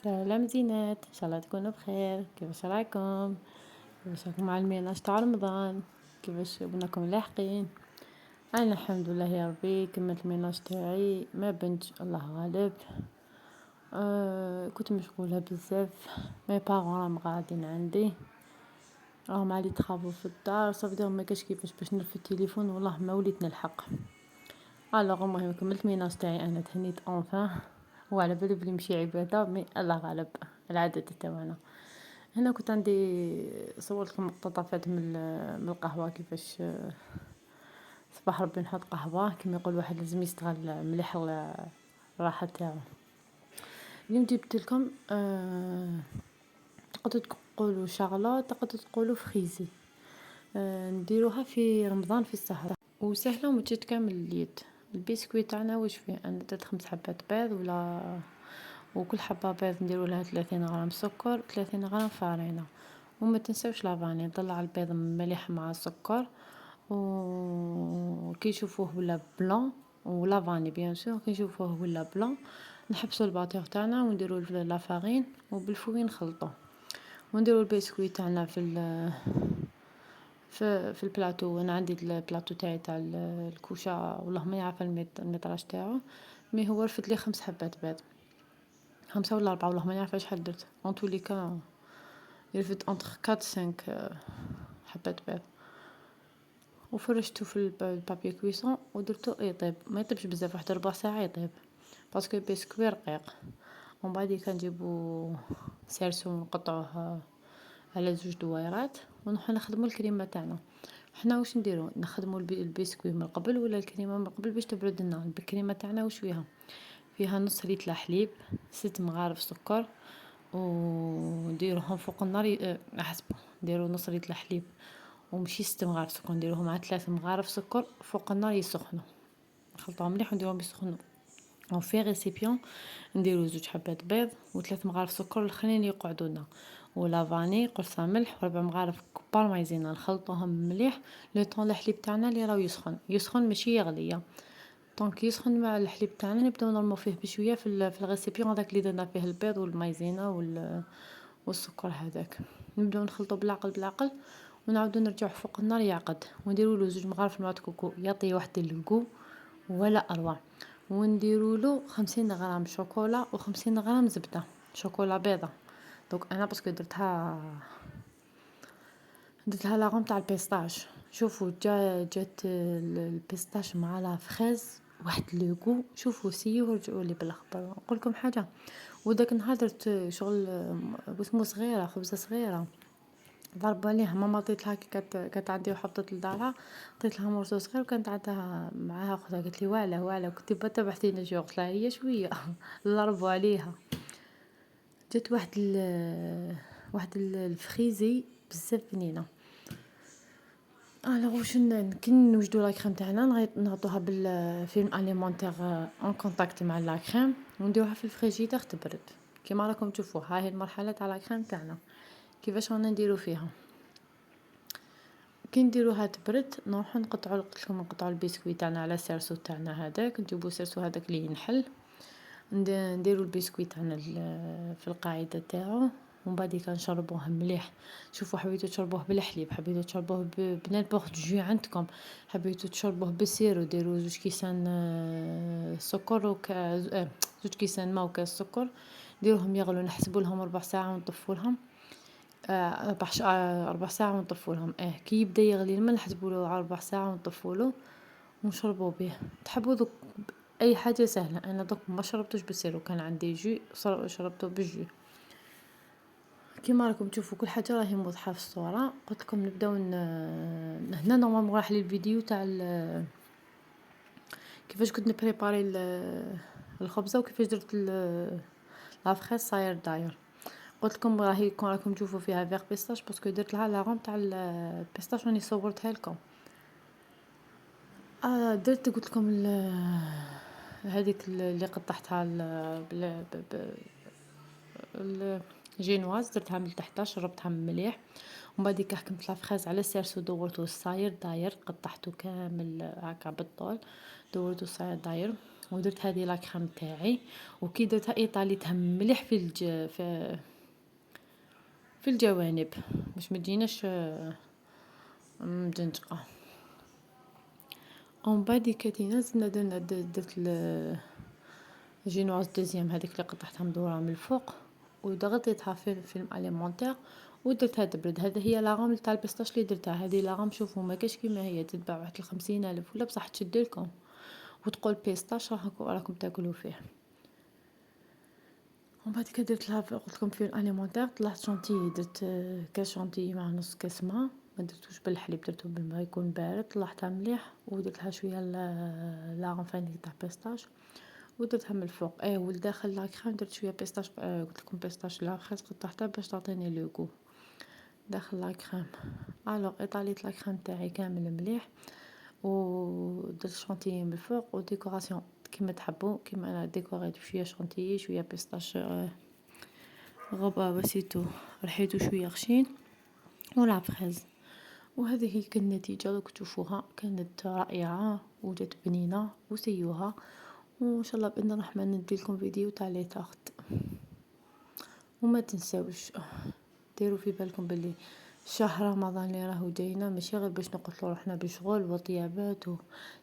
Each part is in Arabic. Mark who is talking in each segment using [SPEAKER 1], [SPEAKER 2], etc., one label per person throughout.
[SPEAKER 1] سلام زينات، ان شاء الله تكونوا بخير. كيفاش راكم؟ كيفاش راكم مع الميناج تاع رمضان؟ كيفاش بناكم لاحقين؟ انا الحمد لله يا ربي كملت الميناج تاعي، ما بنتش الله غالب. كنت مشغوله بزاف. مي بارون راهم قاعدين عندي، راهم علي تخافوا في الدار، صافي ما كاش كيفاش باش نرفد التليفون، والله ما وليت نلحق. الوغ المهم كملت الميناج تاعي، انا تهنيت اونفان، وعلى بالي بلي مشي عباده، مي الله غالب العدد تاعنا. هنا كنت عندي صورت لكم مقتطفات من القهوه، كيفاش صباح ربي نحط قهوه كما يقول واحد، لازم يستغل مليح الراحه تاعو. اليوم جبت لكم تقدروا تقولوا شغله، تقدروا تقولوا فريزي. نديروها في رمضان في السهره، وسهله وما تكامل اليد. البسكويت تاعنا واش فيه؟ انا درت 5 حبات بيض، وكل حبه بيض نديروا لها 30 غرام سكر، 30 غرام فارينه. وما تنساوش لافاني، نطلع البيض مليح مع السكر، وكي نشوفوه ولا بلون، ولافاني بيان سور كي نشوفوه ولا بلون نحبسوا الباتور تاعنا ونديروا لا فارين، وبالفوي نخلطوه، ونديروا البسكويت تاعنا في البلاطو. انا عندي البلاطو تاعي تاع الكوشه، والله ما يعرف الميطراج تاعو، مي هو رفد لي 5 حبات بيض، 5 ولا 4، والله ما نعرف شحال درت. اون تولي كان يرفد انتر 4 5 حبات بيض، وفرشته في البابي كويسون ودرتو يطيب. ما يطيبش بزاف، واحد ربع ساعه يطيب، باسكو البسكوي رقيق. ومن بعد كنجيبو سيرسو نقطعوه على 2 دويرات، ونروحو نخدمو الكريمه تاعنا. حنا واش نديرو؟ نخدمو البسكوي من قبل ولا الكريمه من قبل باش تبرد لنا. الكريمه تاعنا واش فيها نص لتر حليب، 6 مغارف سكر، ونديروهم فوق النار. حسبوا نديرو نص لتر حليب ومشي 6 مغارف سكر، نديروهم مع 3 مغارف سكر فوق النار يسخنوا، نخلطوهم مليح ونديروهم يسخنوا. وفي ريسيبيون نديرو 2 حبات بيض و3 مغارف سكر الاخرين يقعدوا لنا، ولا فاني، قرصه ملح، و4 مغارف كبار مايزينا. نخلطوهم مليح لو طون الحليب تاعنا اللي راه يسخن ماشي يغلي. دونك يسخن مع الحليب تاعنا، نبداو نرمو فيه بشويه في الغيسيبيون هذاك اللي درنا فيه البيض والمايزينا والسكر هذاك. نبداو نخلطو بالعقل ونعاودو نرجعو فوق النار يعقد، ونديرو له 2 مغارف نواه كوكو يعطي واحد الكو ولا اروع. ونديرو له 50 غرام شوكولا و50 غرام زبده، شوكولا بيضه. دونك انا باسكو درتها لاغوم تاع البيستاش. شوفوا جات البيستاش مع لا فريز، واحد لوغو. شوفوا سيو ورجعوا لي بالاخبار. نقول لكم حاجه، وداك النهار درت شغل اسمه صغيره، خبزه صغيره ضربوا عليها. ماما عطيت لها كانت عندي وحطت لدارها، عطيت لها مرسو صغير، وكانت عندها معاها اختها. قالت لي واعله كنت تبعثي لنا شو؟ قلت لها هي شويه ضربوا عليها. جات واحد الفريزي بزاف بنينه. واش كي نوجدوا لا كريم تاعنا نغطوها بالفيلم اليمونتير اون كونتاكت مع لا كريم، ونديروها في الفريجيدير تبرد. كيما راكم تشوفوا ها هي المرحله تاع لا كريم تاعنا كيفاش رانا نديرو فيها. كي نديروها تبرد نروحو نقطعوا البسكوي تاعنا على سيرسو تاعنا هذاك. نجيبو سيرسو هذاك اللي ينحل، نديرو البسكوي تاعنا في القاعده تاعو، ومن بعد كنشربوه مليح. شوفوا حبيتو تشربوه بالحليب، حبيتو تشربوه بنيمبورط جو عندكم، حبيتو تشربوه بالسيرو، ديروا 2 كيسان سكر 2 كيسان ماء وكاس سكر، ديروهم يغلو، نحسبوا لهم ربع ساعه ونطفوا لهم. 4 ساعه ونطفوا لهم. كي يبدا يغلي الماء نحسبوا له 4 ساعه ونطفوا له ونشربوا به. تحبوا دوك اي حاجه سهله. انا دوك ما شربتوش بالسيرو، كان عندي جو شربته بالجو. كيما راكم تشوفوا كل حاجه راهي موضحه في الصوره. قلت لكم نبداو هنا نورمالمون راح لي الفيديو تاع كيفاش كنت نبريباري الخبزه، وكيفاش درت لا فريز صاير داير. قلت لكم راهي كون راكم تشوفوا فيها فيغ بيستاش، باسكو درت لها لاغوم تاع البيستاش راني صورتها لكم. قلت لكم هذيك اللي قطعتها الجينواز، درتها من تحت شربتها مليح، ومن بعد حكمت لا فريز على سيرسو دورته الصاير داير، قطعته كامل هكا بالطول، دورته الصاير داير. ودرت هذه لا كريم تاعي، وكي درتها ايطاليتها مليح في الجوانب باش ما تجيناش مدنجقه. ومن بعد كاتينا زدنا درت الجينواز دوزيام هذيك اللي قطعتها مدوره من الفوق وضغطيتها في الماء اليمونتير ودرتها تبرد. هذه هي لاغام تاع البيستاش اللي درتها. هذه لاغام شوفوا ما كاش كيما هي تتباع واحد 50,000 ولا بصح تشد لكم وتقول بيستاش راكم تاكلوا فيه. ومن بعد كي درت لها قلت لكم في الاليمونتير طلعت شونتيي، درت كاس شونتيي مع نص كاس ما درتوش بالحليب درتو بالماء يكون بارد، طلعتها مليح ودرت لها شويه لا فاني تاع بيستاش ودرتها من الفوق. والداخل لا كريم درت شويه بيستاش، قلت لكم بيستاش لا فريز قطعتها باش تعطيني لو غو داخل لا كريم. الوغ ايطاليت لا كريم تاعي كامل مليح ودرت شونتيي من الفوق وديكوراسيون كيما تحبوا، كيما انا ديكوريت شويه شونتيي شويه بيستاش غبا بسيتو رحيتو شويه خشين ولا فريز. وهذه هي كانت النتيجه دوك تشوفوها كانت رائعه وجات بنينه وسيوها. وان شاء الله باذن الرحمن ندير لكم فيديو تاع لي تارت. وما تنساوش ديروا في بالكم باللي شهر رمضان اللي راهو جاينا ماشي غير باش نقتلوا روحنا بشغل وطيابات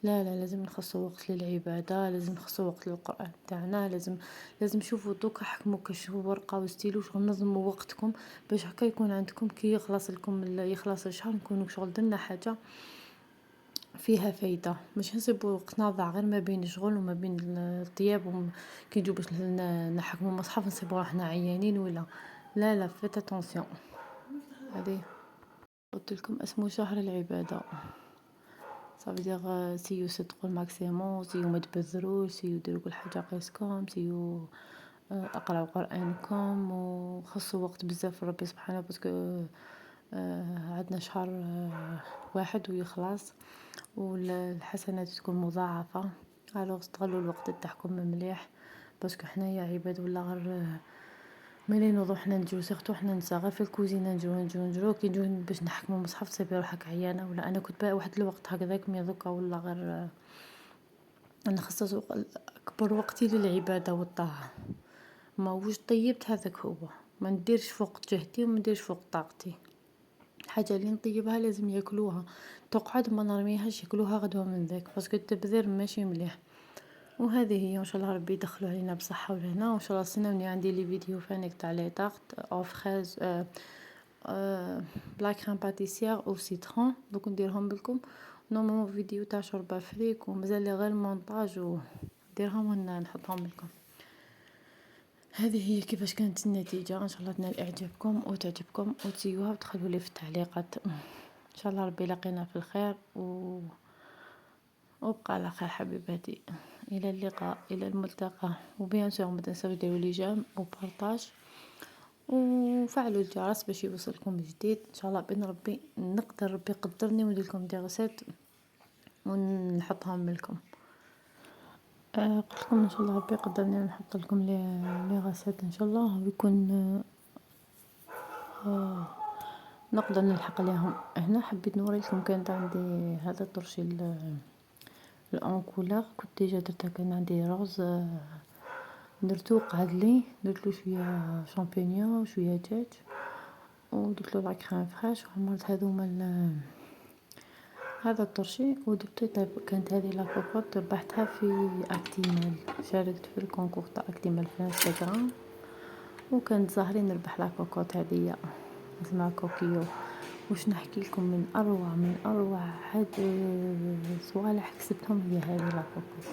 [SPEAKER 1] لا لا، لازم نخصصوا وقت للعباده، لازم نخصصوا وقت للقران تاعنا، لازم شوفوا دوكا حكموا كشفوا ورقه وستيلو شغل نظموا وقتكم باش هكا يكون عندكم كي يخلص الشهر نكونوا شغل درنا حاجه فيها فايده، مش نسيبوا وقتنا ضاع غير ما بين الشغل وما بين الطياب كي نجيو باش نحكموا المصحف نسيبوا روحنا عيانين ولا لا لا. فيت اتونسيون. هذه قلت لكم اسمه شهر العباده، صافي دير سيو صدقوا الماكسيموم، سيو ما تبذروش، سيو ديروا كل حاجه قيسكم، سيو اقراو قرانكم وخصوا وقت بزاف لربي سبحانه باسكو عندنا شهر واحد ويخلص والحسنات تكون مضاعفه. الوغ استغلوا الوقت تاعكم مليح باسكو حنايا عباد ولا غير ملي نوضو حنا نجيو سيرتو حنا نسا غير في الكوزينه نجرو كي نجيو باش نحكمو مصحف تصيبي روحك عيانه. ولا انا كنت واحد الوقت هكذاك مي دوكا ولا غير نخصص اكبر وقتي للعباده والطاعه. ما وش طيبت هذاك هو، ما نديرش فوق جهدي وما نديرش فوق طاقتي. الحاجه اللي نطيبها لازم ياكلوها تقعد ما نرميهاش ياكلوها غدوه من ذاك باسكو التبذير ماشي مليح. وهذه هي ان شاء الله ربي يدخلوا علينا بصحه ولهنا وان شاء الله استناوني عندي لي فيديو فانيك تاع لي طارت او فريز بلا كريم باتيسير او سيترون دوك نديرهم لكم نورمالمون فيديو تاع شوربه فريك ومازال لي غير مونطاج ونديرهم ونحطهم لكم. هذه هي كيفاش كانت النتيجه، ان شاء الله تنال اعجابكم وتعجبكم وتسيوها وتخلوا لي في التعليقات. ان شاء الله ربي يلاقينا في الخير وابقى على خير حبيباتي. الى اللقاء، الى الملتقى. وبيان سور ما تنساوش ديروا لي جيم وبارطاج وفعلوا الجرس باش يوصلكم جديد. ان شاء الله باذن ربي نقدر ربي يقدرني وندير لكم دي غسات ونحطهم لكم. قلت لكم ان شاء الله ربي يقدرني نحط لكم لي غسات ان شاء الله ويكون نقدر نلحق ليهم. هنا حبيت نوريكم كانت عندي هذا الطرشي الان كولور كنت ديجا درتها، كان عندي روز درتو قعد لي درتلو شويه شامبينيون وشويه دجاج ودرتلو لا كريم فريش وعمرت هذا الطرشي ودرتو طيب. كانت هذه لا كوكوط ربحتها في اكتيمال، شاركت في الكونكور تاع اكتيمال في انستغرام وكانت ظاهري نربح لا كوكوط هذه اسمها كوكيو. واش نحكي لكم من اروع هاد صوالح كسبتهم هي هذه لا كوكوط.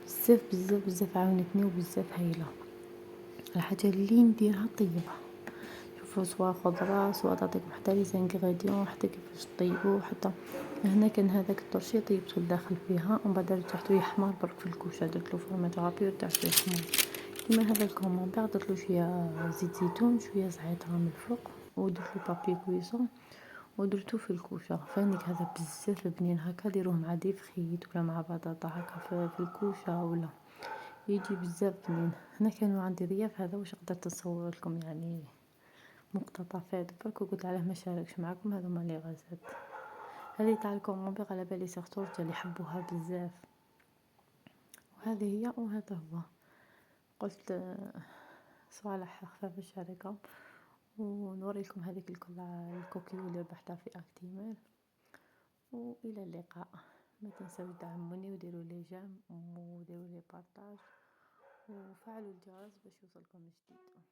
[SPEAKER 1] بزاف بزاف بزاف عاونتني وبزاف هايله. الحاجه اللي نديرها طيبها شوفوا سواء خضره سواء تعطيكم حتى لي زانغريديون حتى كيفاش طيبوه. حتى هنا كان هذاك الطرشي طيبته الداخل فيها ومن بعد رجعته يحمر برك في الكوشه درتلو فرماج رابي ورجعته يحمر. كيما هذا الكومونبير درتلو شويه زيت زيتون شويه زعتر من الفوق ودرتلو بابي كويسون ودرتو في الكوشه فانيك. هذا بزاف بنين هكا ديروه مع دي فريت ولا مع بطاطا هكا في الكوشه ولا يجي بزاف بنين. هنا كانوا عندي ضياف هذا واش قدرت نصور لكم يعني مقتطفات برك وقلت علاه ما شاركش معكم. هذوما لي غازات هذه تاع الكومونبير على بالي سيرتو الرجال يحبوها بزاف. هذه هي وهذا هو. قلت صوالح خفافش عليكم ونوريلكم هذيك الكوكي اللي ربحتها في اكتيمال. والى اللقاء. ما تنسوا تدعموني وديروا لي جيم وديروا لي بارطاج وفعلوا الجرس باش يوصلكم جديد.